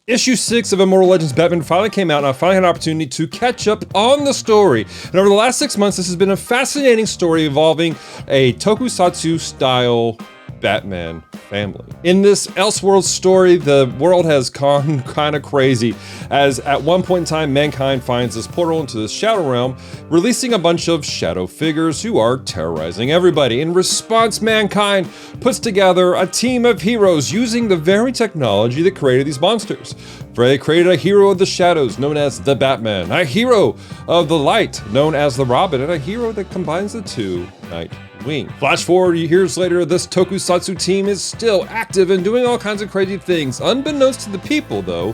Issue 6 of Immortal Legends Batman finally came out, and I finally had an opportunity to catch up on the story. And over the last 6 months, this has been a fascinating story involving a tokusatsu-style Batman family. In this Elseworlds story, the world has gone kind of crazy, as at one point in time, mankind finds this portal into this shadow realm, releasing a bunch of shadow figures who are terrorizing everybody. In response, mankind puts together a team of heroes using the very technology that created these monsters. For they created a hero of the shadows known as the Batman, a hero of the light known as the Robin, and a hero that combines the two, Nightwing. Flash forward years later, this tokusatsu team is still active and doing all kinds of crazy things. Unbeknownst to the people, though,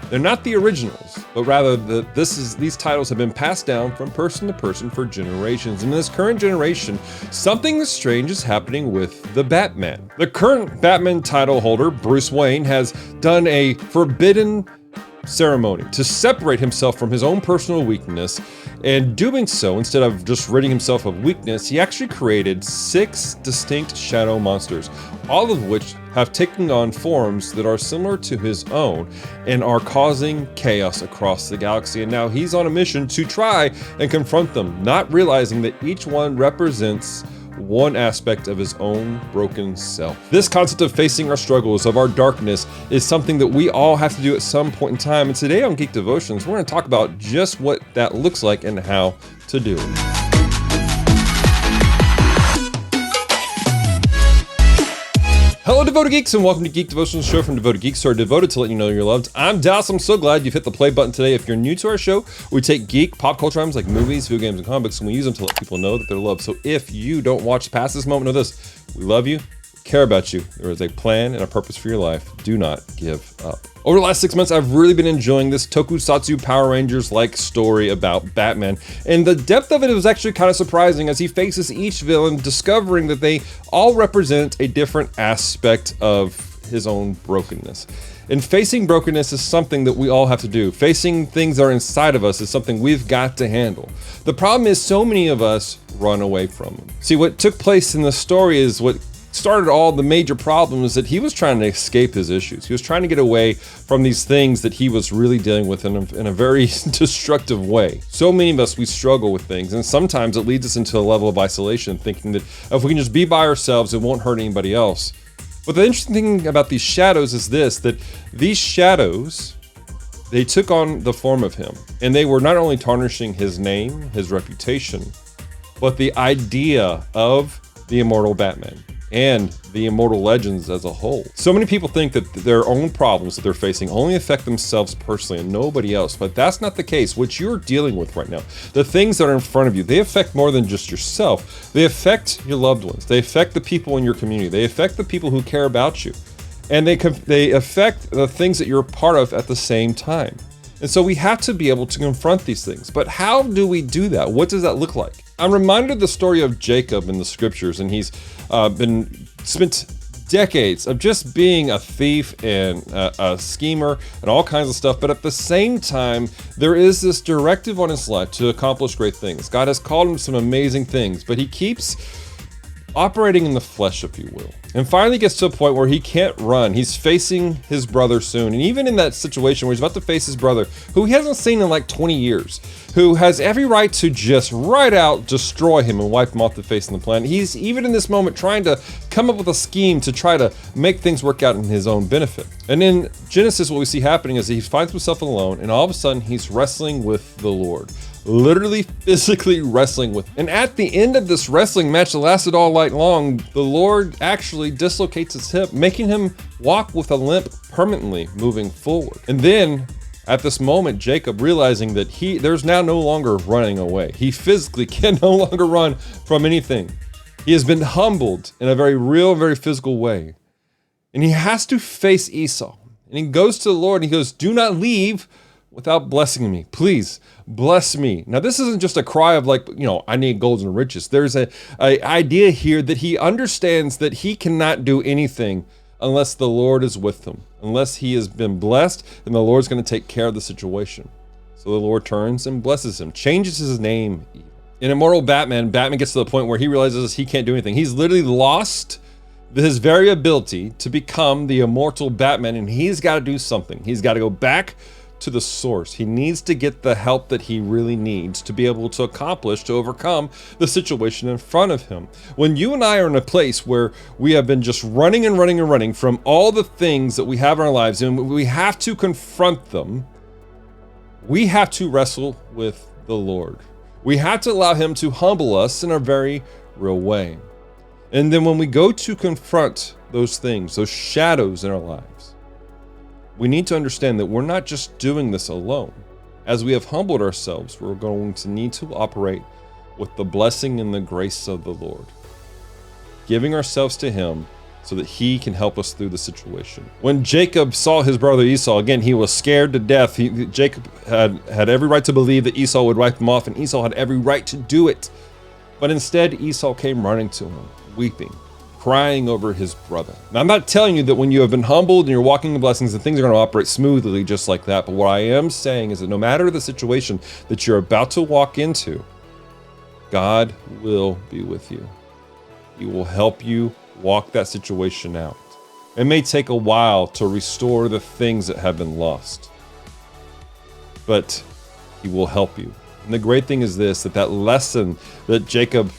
they're not the originals, but rather these titles have been passed down from person to person for generations. And in this current generation, something strange is happening with the Batman. The current Batman title holder, Bruce Wayne, has done a forbidden ceremony to separate himself from his own personal weakness, and doing so, instead of just ridding himself of weakness, he actually created 6 distinct shadow monsters, all of which have taken on forms that are similar to his own and are causing chaos across the galaxy. And now he's on a mission to try and confront them, not realizing that each one represents one aspect of his own broken self. This concept of facing our struggles, of our darkness, is something that we all have to do at some point in time. And today on Geek Devotions, we're going to talk about just what that looks like and how to do it. Hello, Devoted Geeks, and welcome to Geek Devotional, show from Devoted Geeks who are devoted to letting you know you're loved. I'm Dallas. I'm so glad you've hit the play button today. If you're new to our show, we take geek, pop culture items like movies, video games, and comics, and we use them to let people know that they're loved. So if you don't watch past this moment, know this: we love you, care about you. There is a plan and a purpose for your life. Do not give up. Over the last 6 months, I've really been enjoying this tokusatsu Power Rangers-like story about Batman, and the depth of it was actually kind of surprising as he faces each villain, discovering that they all represent a different aspect of his own brokenness. And facing brokenness is something that we all have to do. Facing things that are inside of us is something we've got to handle. The problem is so many of us run away from them. See, what took place in the story is what started all the major problems, that he was trying to escape his issues. He was trying to get away from these things that he was really dealing with in a very destructive way. So many of us, we struggle with things, and sometimes it leads us into a level of isolation, thinking that if we can just be by ourselves, it won't hurt anybody else. But the interesting thing about these shadows is this, that these shadows, they took on the form of him, and they were not only tarnishing his name, his reputation, but the idea of the Immortal Batman and the Immortal Legends as a whole. So many people think that their own problems that they're facing only affect themselves personally and nobody else, but that's not the case. What you're dealing with right now, the things that are in front of you, they affect more than just yourself. They affect your loved ones. They affect the people in your community. They affect the people who care about you. And they affect the things that you're a part of at the same time. And so we have to be able to confront these things. But how do we do that? What does that look like? I'm reminded of the story of Jacob in the scriptures, and he's spent decades of just being a thief and a schemer and all kinds of stuff. But at the same time, there is this directive on his life to accomplish great things. God has called him some amazing things, but he keeps operating in the flesh, if you will. And finally gets to a point where he can't run. He's facing his brother soon. And even in that situation where he's about to face his brother, who he hasn't seen in like 20 years, who has every right to just right out destroy him and wipe him off the face of the planet, he's even in this moment trying to come up with a scheme to try to make things work out in his own benefit. And in Genesis, what we see happening is he finds himself alone, and all of a sudden he's wrestling with the Lord. Literally physically wrestling with. And at the end of this wrestling match that lasted all night long, the Lord actually dislocates his hip, making him walk with a limp permanently moving forward. And then at this moment, Jacob, realizing that there's now no longer running away. He physically can no longer run from anything. He has been humbled in a very real, very physical way. And he has to face Esau. And he goes to the Lord and he goes, "Do not leave without blessing me. Please bless me." Now, this isn't just a cry of like, I need gold and riches. There's a idea here that he understands that he cannot do anything unless the Lord is with him, unless he has been blessed, and the Lord's going to take care of the situation. So the Lord turns and blesses him, changes his name even. In Immortal Batman, Batman gets to the point where he realizes he can't do anything. He's literally lost his very ability to become the immortal Batman, and he's got to do something. He's got to go back to the source. He needs to get the help that he really needs to be able to accomplish, to overcome the situation in front of him. When you and I are in a place where we have been just running and running and running from all the things that we have in our lives, and we have to confront them, we have to wrestle with the Lord. We have to allow him to humble us in a very real way. And then when we go to confront those things, those shadows in our lives, we need to understand that we're not just doing this alone. As we have humbled ourselves, we're going to need to operate with the blessing and the grace of the Lord, giving ourselves to him so that he can help us through the situation. When Jacob saw his brother Esau, again, he was scared to death. Jacob had every right to believe that Esau would wipe him off, and Esau had every right to do it. But instead, Esau came running to him, weeping, crying over his brother. Now, I'm not telling you that when you have been humbled and you're walking in blessings, that things are going to operate smoothly just like that. But what I am saying is that no matter the situation that you're about to walk into, God will be with you. He will help you walk that situation out. It may take a while to restore the things that have been lost, but he will help you. And the great thing is this, that lesson that Jacob,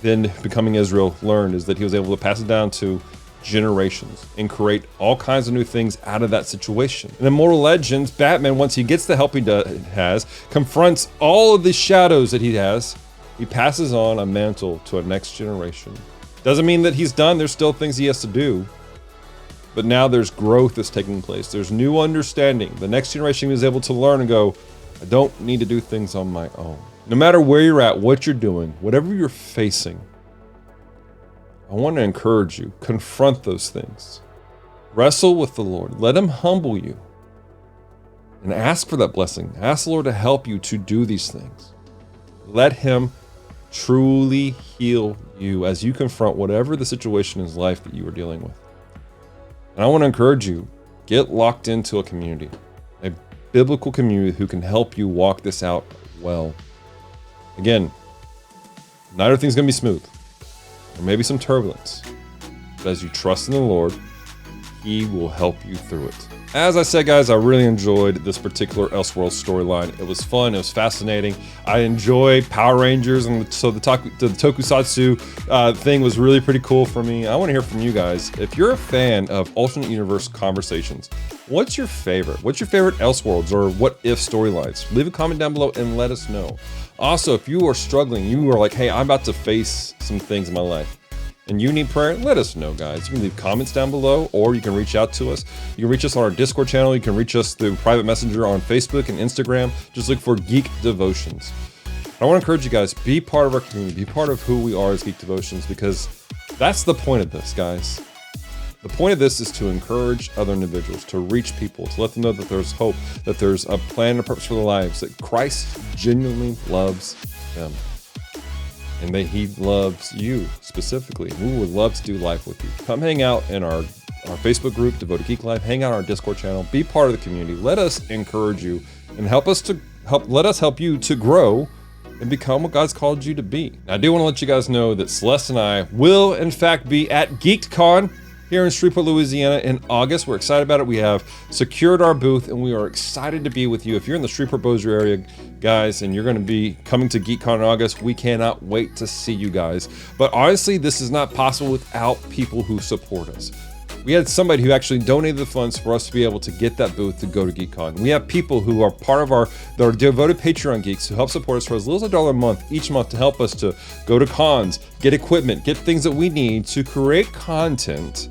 then becoming Israel, learned is that he was able to pass it down to generations and create all kinds of new things out of that situation. In Immortal Legends, Batman, once he gets the help he has, confronts all of the shadows that he has, he passes on a mantle to a next generation. Doesn't mean that he's done. There's still things he has to do. But now there's growth that's taking place. There's new understanding. The next generation is able to learn and go, I don't need to do things on my own. No matter where you're at, what you're doing, whatever you're facing, I want to encourage you, confront those things. Wrestle with the Lord. Let him humble you. And ask for that blessing. Ask the Lord to help you to do these things. Let him truly heal you as you confront whatever the situation in life that you are dealing with. And I want to encourage you, get locked into a community, a biblical community who can help you walk this out well. Again, not everything's going to be smooth. There may be some turbulence, but as you trust in the Lord, he will help you through it. As I said, guys, I really enjoyed this particular Elseworlds storyline. It was fun. It was fascinating. I enjoy Power Rangers, and so the tokusatsu thing was really pretty cool for me. I want to hear from you guys. If you're a fan of alternate universe conversations, what's your favorite? What's your favorite Elseworlds or what if storylines? Leave a comment down below and let us know. Also, if you are struggling, you are like, hey, I'm about to face some things in my life, and you need prayer, let us know, guys. You can leave comments down below, or you can reach out to us. You can reach us on our Discord channel. You can reach us through private messenger on Facebook and Instagram. Just look for Geek Devotions. I want to encourage you guys, be part of our community, be part of who we are as Geek Devotions, because that's the point of this, guys. The point of this is to encourage other individuals, to reach people, to let them know that there's hope, that there's a plan and a purpose for their lives, that Christ genuinely loves them. And that he loves you specifically. We would love to do life with you. Come hang out in our Facebook group, Devoted Geek Life. Hang out on our Discord channel. Be part of the community. Let us encourage you and let us help you to grow and become what God's called you to be. Now, I do want to let you guys know that Celeste and I will, in fact, be at GeekCon here in Shreveport, Louisiana in August. We're excited about it. We have secured our booth, and we are excited to be with you. If you're in the Shreveport-Bossier area, guys, and you're going to be coming to GeekCon in August, we cannot wait to see you guys. But honestly, this is not possible without people who support us. We had somebody who actually donated the funds for us to be able to get that booth to go to GeekCon. We have people who are part of our devoted Patreon geeks who help support us for as little as $1 a month each month to help us to go to cons, get equipment, get things that we need to create content.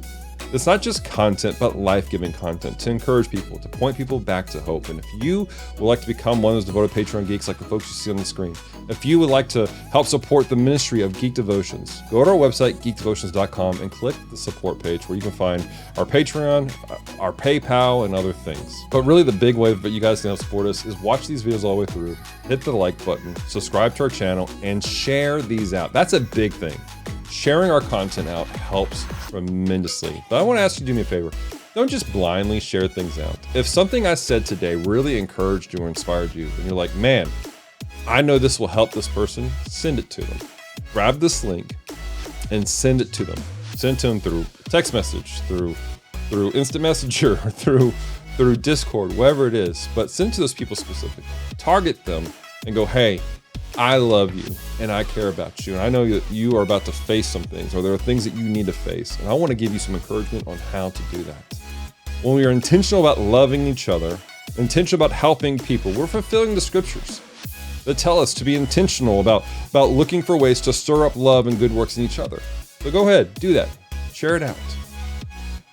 It's not just content, but life-giving content to encourage people, to point people back to hope. And if you would like to become one of those devoted Patreon geeks like the folks you see on the screen, if you would like to help support the ministry of Geek Devotions, go to our website, geekdevotions.com, and click the support page where you can find our Patreon, our PayPal, and other things. But really the big way that you guys can help support us is watch these videos all the way through, hit the like button, subscribe to our channel, and share these out. That's a big thing. Sharing our content out helps tremendously. But I want to ask you to do me a favor. Don't just blindly share things out. If something I said today really encouraged you or inspired you, and you're like, man, I know this will help this person, send it to them. Grab this link and send it to them. Send to them through text message, through instant messenger, through Discord, whatever it is. But send to those people specifically. Target them and go, hey, I love you and I care about you. And I know that you are about to face some things, or there are things that you need to face. And I want to give you some encouragement on how to do that. When we are intentional about loving each other, intentional about helping people, we're fulfilling the scriptures that tell us to be intentional about looking for ways to stir up love and good works in each other. So go ahead, do that. Share it out.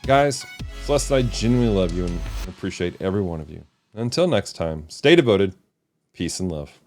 Guys, Celeste and I genuinely love you and appreciate every one of you. Until next time, stay devoted. Peace and love.